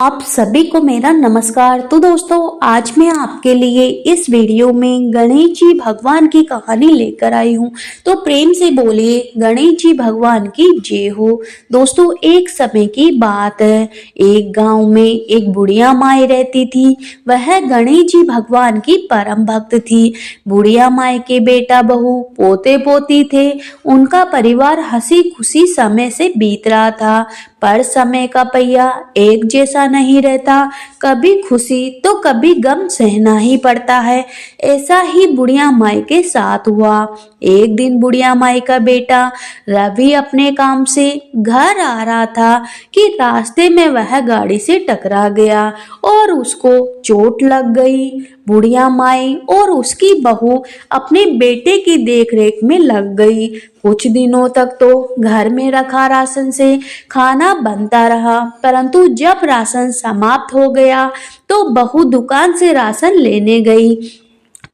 आप सभी को मेरा नमस्कार। तो दोस्तों, आज मैं आपके लिए इस वीडियो में गणेश जी भगवान की कहानी लेकर आई हूँ। तो प्रेम से बोलिए गणेश जी भगवान की जय हो। दोस्तों, एक समय की बात है। एक गांव में एक बुढ़िया माई रहती थी। वह गणेश जी भगवान की परम भक्त थी। बुढ़िया माई के बेटा बहू पोते पोती थे। उनका परिवार हंसी खुशी समय से बीत रहा था। पर समय का पहिया एक जैसा नहीं रहता। कभी खुशी तो कभी गम सहना ही पड़ता है। ऐसा ही बुढ़िया माई के साथ हुआ। एक दिन बुढ़िया माई का बेटा रवि अपने काम से घर आ रहा था कि रास्ते में वह गाड़ी से टकरा गया और उसको चोट लग गई। बुढ़िया माई और उसकी बहू अपने बेटे की देखरेख में लग गई। कुछ दिनों तक तो घर में रखा राशन से खाना बनता रहा, परंतु जब राशन समाप्त हो गया तो बहू दुकान से राशन लेने गई,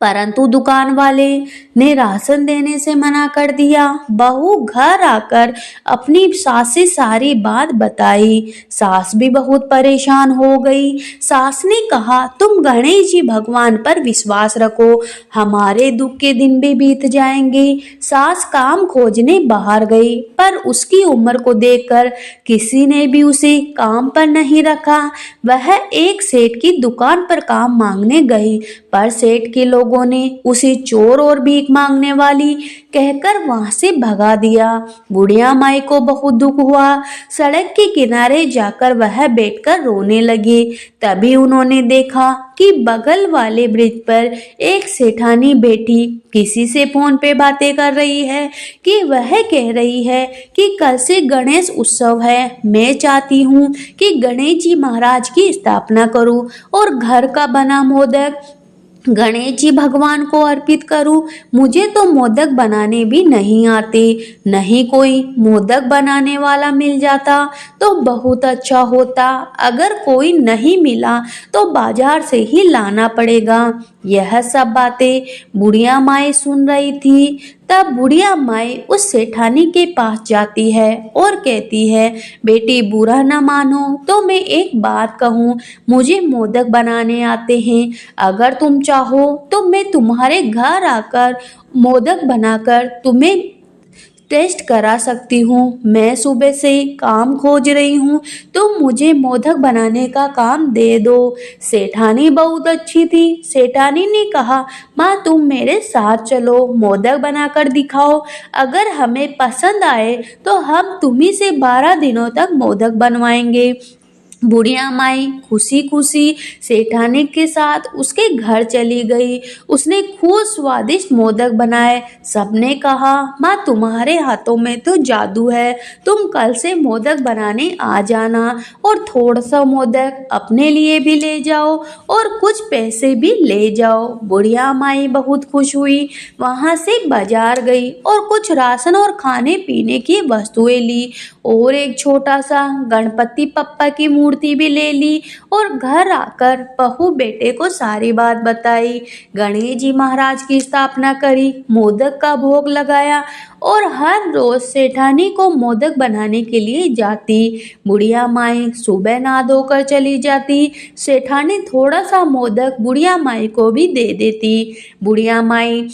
परंतु दुकान वाले ने राशन देने से मना कर दिया। बहू घर आकर अपनी सास से सारी बात बताई। सास भी बहुत परेशान हो गई। सास ने कहा, तुम गणेश जी भगवान पर विश्वास रखो, हमारे दुख के दिन भी बीत जाएंगे। सास काम खोजने बाहर गई, पर उसकी उम्र को देखकर किसी ने भी उसे काम पर नहीं रखा। वह एक सेठ की दुकान पर काम मांगने गई, पर सेठ के लोगों ने उसे चोर और भीख मांगने वाली कहकर वहां से भगा दिया। बुढ़िया माई को बहुत दुख हुआ। सड़क के किनारे जाकर वह बैठकर रोने लगी। तभी उन्होंने देखा कि बगल वाले ब्रिज पर एक सेठानी बैठी किसी से फोन पे बातें कर रही है कि वह कह रही है कि कल से गणेश उत्सव है। मैं चाहती हूँ कि गणेश जी महाराज की स्थापना करूँ और घर का बना मोदक गणेश जी भगवान को अर्पित करूं। मुझे तो मोदक बनाने भी नहीं आते। नहीं कोई मोदक बनाने वाला मिल जाता तो बहुत अच्छा होता। अगर कोई नहीं मिला तो बाजार से ही लाना पड़ेगा। यह सब बातें बुढ़िया माई सुन रही थी। तब बुढ़िया माई उस सेठानी के पास जाती है और कहती है, बेटी बुरा न मानो तो मैं एक बात कहूँ, मुझे मोदक बनाने आते हैं। अगर तुम चाहो तो मैं तुम्हारे घर आकर मोदक बनाकर तुम्हें टेस्ट करा सकती हूँ। मैं सुबह से काम खोज रही हूँ, तो मुझे मोदक बनाने का काम दे दो। सेठानी बहुत अच्छी थी। सेठानी ने कहा, माँ तुम मेरे साथ चलो, मोदक बनाकर दिखाओ। अगर हमें पसंद आए तो हम तुम्ही से 12 दिनों तक मोदक बनवाएंगे। बुढ़िया माई खुशी खुशी सेठानी के साथ उसके घर चली गई। उसने खूब स्वादिष्ट मोदक बनाए। सबने कहा, माँ तुम्हारे हाथों में तो जादू है, तुम कल से मोदक बनाने आ जाना और थोड़ा सा मोदक अपने लिए भी ले जाओ और कुछ पैसे भी ले जाओ। बुढ़िया माई बहुत खुश हुई। वहां से बाजार गई और कुछ राशन और खाने पीने की वस्तुएं ली और एक छोटा सा गणपति पप्पा की मूर्ति भी ले ली और घर आकर बहू बेटे को सारी बात बताई। गणेश जी महाराज की स्थापना करी, मोदक का भोग लगाया और हर रोज सेठानी को मोदक बनाने के लिए जाती। बुढ़िया माई सुबह नहा धोकर चली जाती। सेठानी थोड़ा सा मोदक बुढ़िया माई को भी दे देती। बुढ़िया माई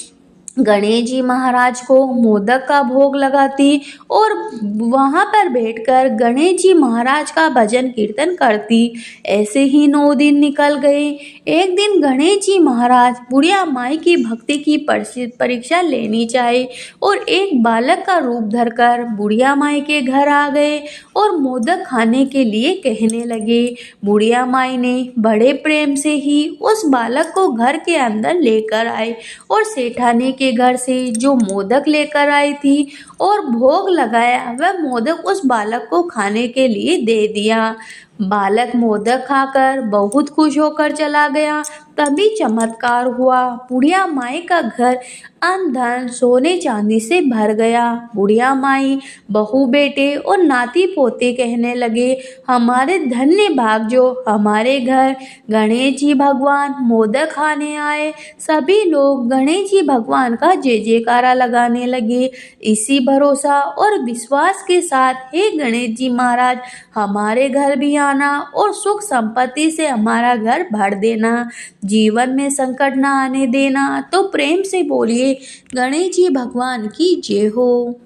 गणेश जी महाराज को मोदक का भोग लगाती और वहां पर बैठकर गणेश जी महाराज का भजन कीर्तन करती। ऐसे ही 9 दिन निकल गए। एक दिन गणेश जी महाराज बुढ़िया माई की भक्ति की परीक्षा लेनी चाहे और एक बालक का रूप धरकर बुढ़िया माई के घर आ गए और मोदक खाने के लिए कहने लगे। बुढ़िया माई ने बड़े प्रेम से ही उस बालक को घर के अंदर लेकर आए और सेठानी के घर से जो मोदक लेकर आई थी और भोग लगाया, वह मोदक उस बालक को खाने के लिए दे दिया। बालक मोदक खाकर बहुत खुश होकर चला गया। तभी चमत्कार हुआ। बुढ़िया माई का घर अन्न धन सोने चांदी से भर गया। बुढ़िया माई बहू बेटे और नाती पोते कहने लगे, हमारे धन्य भाग जो हमारे घर गणेश जी भगवान मोदक खाने आए। सभी लोग गणेश जी भगवान का जय जयकारा लगाने लगे। इसी भरोसा और विश्वास के साथ, हे गणेश जी महाराज, हमारे घर भी आना और सुख संपत्ति से हमारा घर भर देना, जीवन में संकट ना आने देना। तो प्रेम से बोलिए, गणेश जी भगवान की जय हो।